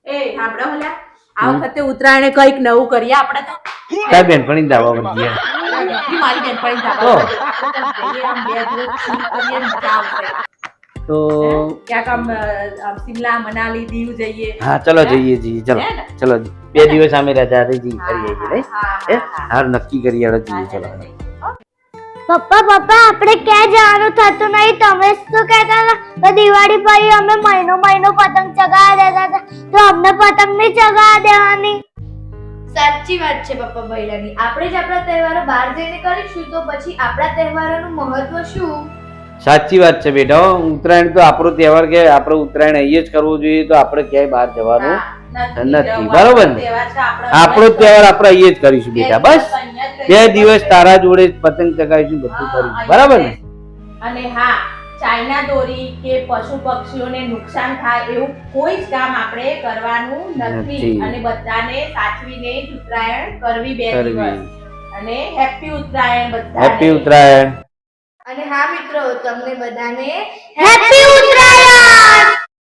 એ સાંભળો હલા આ વખતે ઉત્તરાયણે કઈક નવું કરીએ આપણે તો તાર બેનપણી દાવા બધી મારી બેનપણી તો તો ક્યાંક આમ શિમલા મનાલી દીવ જઈએ હા ચલો જઈએ ચલો ચલો 2 દિવસ અમે રજા થઈ જઈએ કરીએ નહીં હાર નક્કી કરી હેડો જઈએ ચલો પપ્પા આપણે ક્યાં જવાનું થતું નહીં તમે શું કહેતા હતા તો દિવાળી પછી અમે મહિનો પતંગ ચગાવવા દેતા હતા તો અમને પતંગ નહીં ચગાવવા દેવાની સાચી વાત છે પપ્પા ભૈલાની આપણે જ આપણા તહેવારો બહાર જઈને કરીશું તો પછી આપણા તહેવારોનું મહત્વ શું સાચી વાત છે બેટા ઉત્તરાયણ તો આપણો તહેવાર કે આપણો ઉત્તરાયણ અહીંયા જ કરવો જોઈએ તો આપણે ક્યાંય બહાર જવાનું નથી બરોબર ને આપણો તહેવાર આપણે અહીંયા જ કરીશું બેટા બસ 2 દિવસ તારા જોડે પતંગ ચગાવીશું બધું કરીશું બરાબર ને અને હા ચાઇના દોરી કે પશુ પક્ષીઓને નુકસાન થાય એવું કોઈ જ કામ આપણે કરવાનું નથી અને બધાને સાચવીને જ ઉત્તરાયણ કરવી 2 દિવસ અને હેપી ઉત્તરાયણ બધાને હેપી ઉત્તરાયણ અને હા મિત્રો તમને બધાને હેપી ઉત્તરાયણ